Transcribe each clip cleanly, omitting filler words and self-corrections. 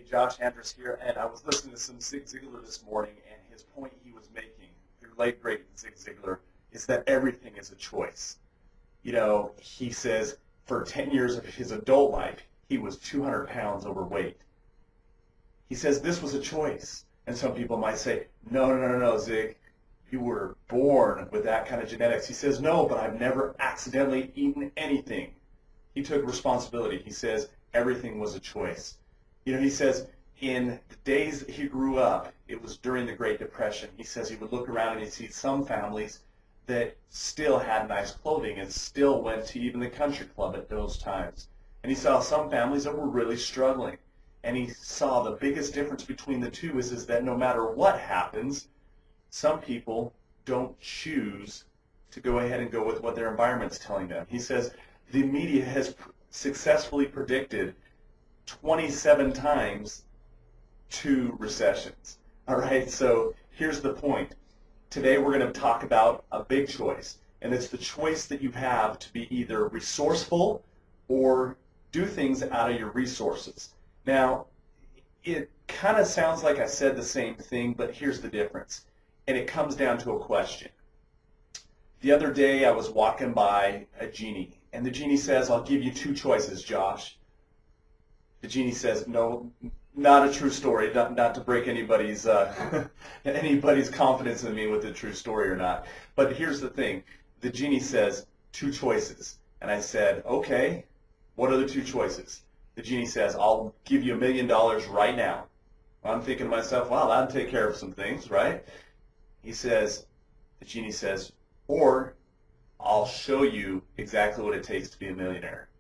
Josh Andrus here, and I was listening to some Zig Ziglar this morning, and his point he was making, the late great Zig Ziglar, is that everything is a choice. You know, he says for 10 years of his adult life, he was 200 pounds overweight. He says this was a choice. And some people might say, no, Zig, you were born with that kind of genetics. He says, no, but I've never accidentally eaten anything. He took responsibility. He says everything was a choice. You know, he says in the days that he grew up, it was during the Great Depression. He says he would look around and he'd see some families that still had nice clothing and still went to even the country club at those times. And he saw some families that were really struggling. And he saw the biggest difference between the two is that no matter what happens, some people don't choose to go ahead and go with what their environment's telling them. He says the media has successfully predicted 27 times 2 recessions. All right, so here's the point. Today we're going to talk about a big choice, and it's the choice that you have to be either resourceful or do things out of your resources. Now, it kind of sounds like I said the same thing, but here's the difference, and it comes down to a question. The other day I was walking by a genie, and the genie says, I'll give you 2 choices, Josh. The genie says, no, not a true story, not to break anybody's anybody's confidence in me with a true story or not. But here's the thing. The genie says, 2 choices. And I said, okay, what are the 2 choices? The genie says, I'll give you $1 million right now. I'm thinking to myself, wow, that'll take care of some things, right? The genie says, or I'll show you exactly what it takes to be a millionaire.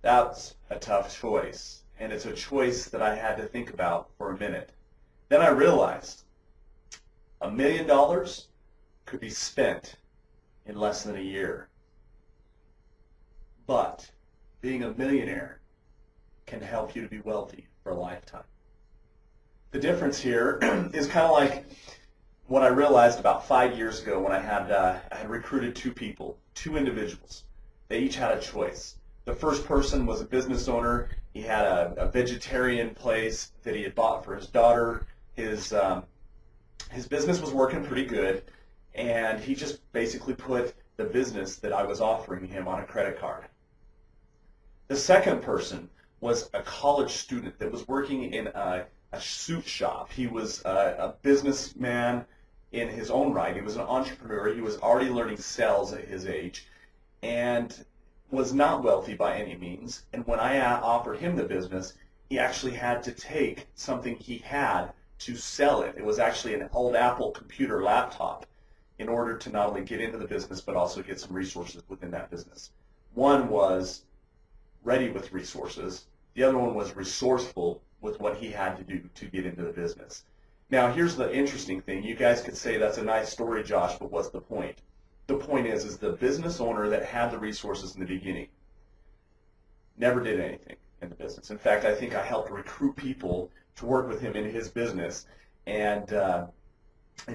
That's a tough choice, and it's a choice that I had to think about for a minute. Then I realized $1 million could be spent in less than a year. But being a millionaire can help you to be wealthy for a lifetime. The difference here is kind of like what I realized about 5 years ago when I had recruited 2 people, 2 individuals. They each had a choice. The first person was a business owner. He had a vegetarian place that he had bought for his daughter. His business was working pretty good, and he just basically put the business that I was offering him on a credit card. The second person was a college student that was working in a suit shop. He was a businessman in his own right. He was an entrepreneur. He was already learning sales at his age and was not wealthy by any means. And when I offered him the business, he actually had to take something he had to sell it. It was actually an old Apple computer laptop in order to not only get into the business but also get some resources within that business. One was ready with resources. The other one was resourceful with what he had to do to get into the business. Now, here's the interesting thing. You guys could say that's a nice story, Josh, but what's the point? The point is the business owner that had the resources in the beginning never did anything in the business. In fact, I think I helped recruit people to work with him in his business, and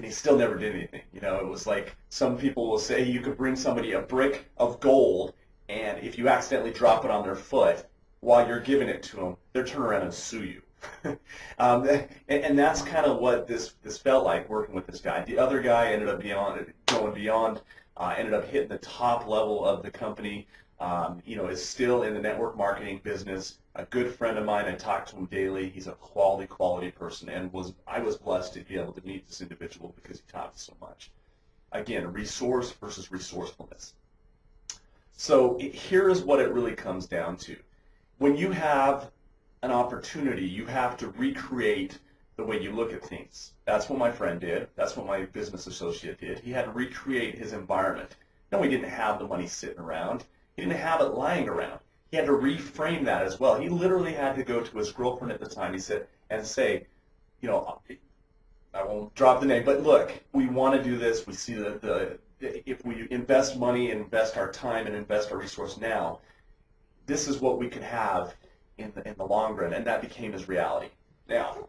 he still never did anything. You know, it was like some people will say you could bring somebody a brick of gold, and if you accidentally drop it on their foot while you're giving it to them, they'll turn around and sue you. And that's kind of what this felt like working with this guy. The other guy ended up going beyond, ended up hitting the top level of the company. Is still in the network marketing business. A good friend of mine. I talk to him daily. He's a quality person, and I was blessed to be able to meet this individual because he taught us so much. Again, resource versus resourcefulness. So here is what it really comes down to. When you have an opportunity, you have to recreate the way you look at things. That's what my friend did. That's what my business associate did. He had to recreate his environment. No, he didn't have the money sitting around. He didn't have it lying around. He had to reframe that as well. He literally had to go to his girlfriend at the time, and say, I won't drop the name, but look, we want to do this. We see that if we invest money, invest our time, and invest our resource now, this is what we could have in the long run, and that became his reality. Now,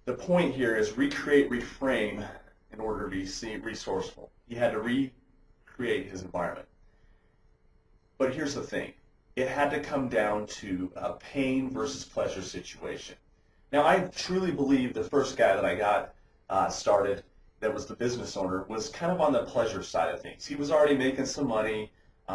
the point here is recreate, reframe in order to be resourceful. He had to recreate his environment. But here's the thing. It had to come down to a pain versus pleasure situation. Now, I truly believe the first guy that I got started that was the business owner was kind of on the pleasure side of things. He was already making some money.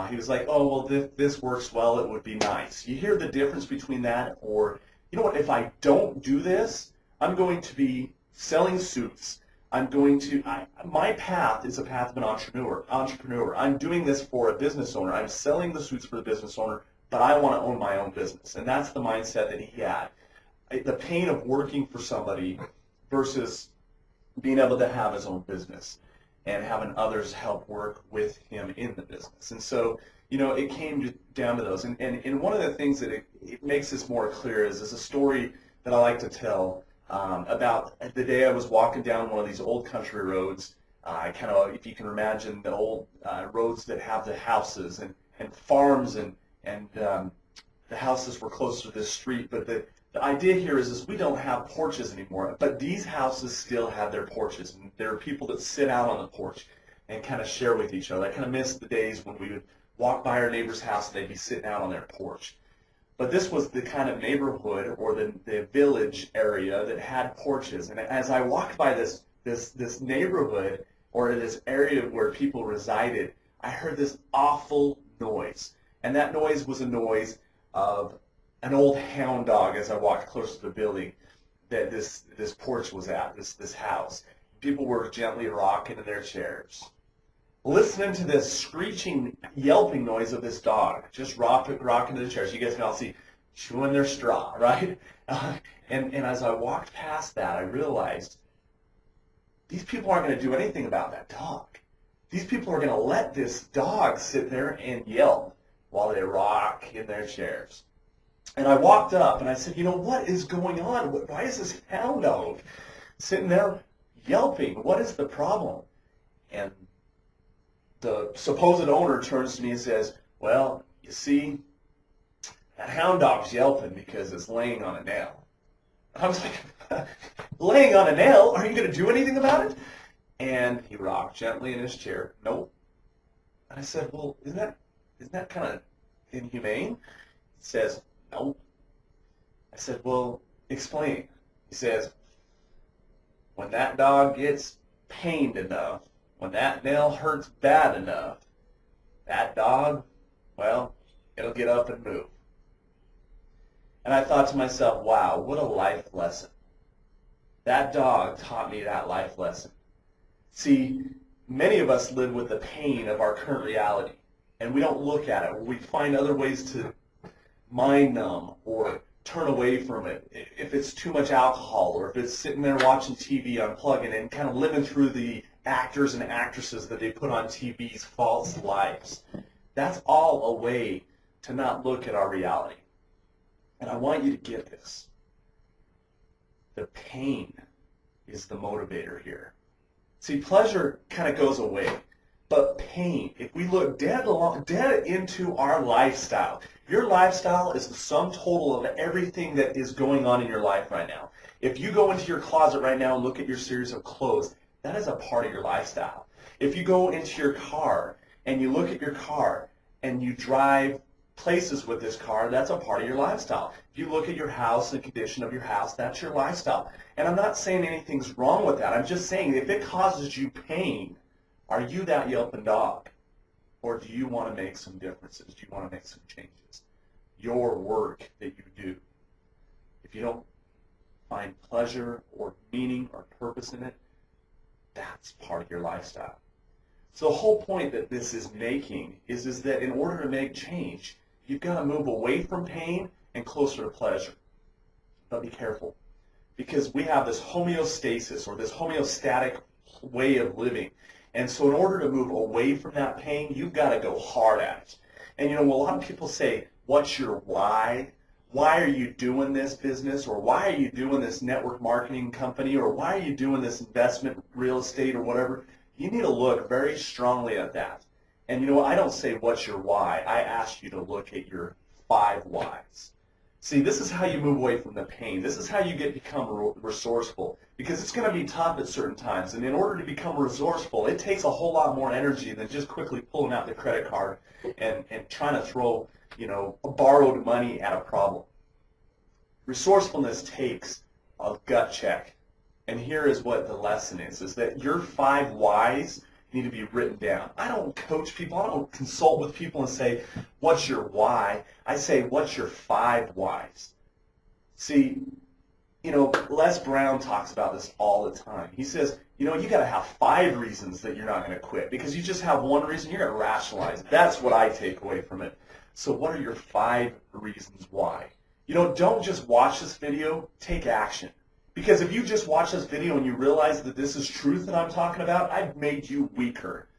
He was like, oh, well, this works well. It would be nice. You hear the difference between that or, you know what, if I don't do this, I'm going to be selling suits. My path is a path of an entrepreneur. I'm doing this for a business owner. I'm selling the suits for the business owner, but I want to own my own business. And that's the mindset that he had. The pain of working for somebody versus being able to have his own business and having others help work with him in the business. And so, you know, it came down to those. And one of the things that it makes this more clear is a story that I like to tell about the day I was walking down one of these old country roads. If you can imagine the old roads that have the houses and farms and the houses were closer to this street. But the idea here is we don't have porches anymore, but these houses still have their porches. And there are people that sit out on the porch and kind of share with each other. I kind of miss the days when we would walk by our neighbor's house and they'd be sitting out on their porch. But this was the kind of neighborhood or the village area that had porches. And as I walked by this neighborhood or this area where people resided, I heard this awful noise. And that noise was a noise of an old hound dog as I walked close to the building that this porch was at, this house. People were gently rocking in their chairs, listening to this screeching, yelping noise of this dog, just rocking in the chairs. You guys can all see chewing their straw, right? And as I walked past that, I realized these people aren't going to do anything about that dog. These people are going to let this dog sit there and yelp while they rock in their chairs. And I walked up and I said, you know, what is going on? Why is this hound dog sitting there yelping? What is the problem? And the supposed owner turns to me and says, well, you see, that hound dog's yelping because it's laying on a nail. I was like, laying on a nail? Are you going to do anything about it? And he rocked gently in his chair. Nope. And I said, well, isn't that kind of inhumane? He says, nope. I said, well, explain. He says, when that dog gets pained enough, when that nail hurts bad enough, that dog, well, it'll get up and move. And I thought to myself, wow, what a life lesson. That dog taught me that life lesson. See, many of us live with the pain of our current reality, and we don't look at it. We find other ways to mind numb or turn away from it. If it's too much alcohol or if it's sitting there watching TV, unplugging and kind of living through the actors and actresses that they put on TV's false lives. That's all a way to not look at our reality. And I want you to get this. The pain is the motivator here. See, pleasure kind of goes away, but pain, if we look dead into our lifestyle, your lifestyle is the sum total of everything that is going on in your life right now. If you go into your closet right now and look at your series of clothes, that is a part of your lifestyle. If you go into your car and you look at your car and you drive places with this car, that's a part of your lifestyle. If you look at your house, the condition of your house, that's your lifestyle. And I'm not saying anything's wrong with that. I'm just saying if it causes you pain, are you that yelping dog? Or do you want to make some differences? Do you want to make some changes? Your work that you do, if you don't find pleasure or meaning or purpose in it, that's part of your lifestyle. So the whole point that this is making is that in order to make change, you've got to move away from pain and closer to pleasure. But be careful, because we have this homeostasis or this homeostatic way of living. And so in order to move away from that pain, you've got to go hard at it. And you know, a lot of people say, what's your why? Why are you doing this business? Or why are you doing this network marketing company? Or why are you doing this investment real estate or whatever? You need to look very strongly at that. And you know, I don't say what's your why. I ask you to look at your 5 whys. See, this is how you move away from the pain. This is how you become resourceful, because it's going to be tough at certain times. And in order to become resourceful, it takes a whole lot more energy than just quickly pulling out the credit card and trying to throw, borrowed money at a problem. Resourcefulness takes a gut check. And here is what the lesson is that your 5 whys need to be written down. I don't coach people. I don't consult with people and say, what's your why? I say, what's your 5 whys? See, Les Brown talks about this all the time. He says, you got to have 5 reasons that you're not going to quit, because you just have one reason, you're going to rationalize. That's what I take away from it. So what are your 5 reasons why? Don't just watch this video, take action. Because if you just watch this video and you realize that this is truth that I'm talking about, I've made you weaker.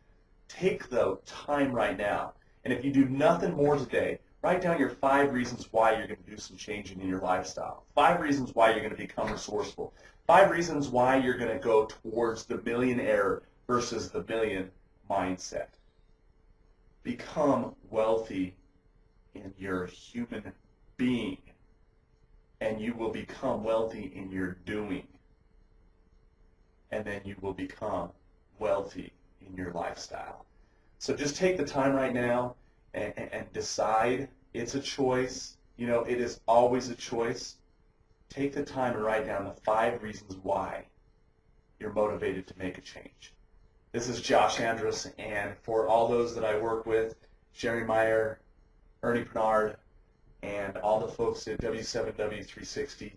Take the time right now. And if you do nothing more today, write down your 5 reasons why you're going to do some changing in your lifestyle. 5 reasons why you're going to become resourceful. 5 reasons why you're going to go towards the millionaire versus the million mindset. Become wealthy in your human being, and you will become wealthy in your doing. And then you will become wealthy in your lifestyle. So just take the time right now and decide. It's a choice. It is always a choice. Take the time and write down the 5 reasons why you're motivated to make a change. This is Josh Andrus, and for all those that I work with, Jerry Meyer, Ernie Bernard, and all the folks at W7W360,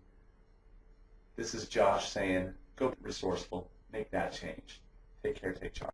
this is Josh saying, go be resourceful, make that change. Take care, take charge.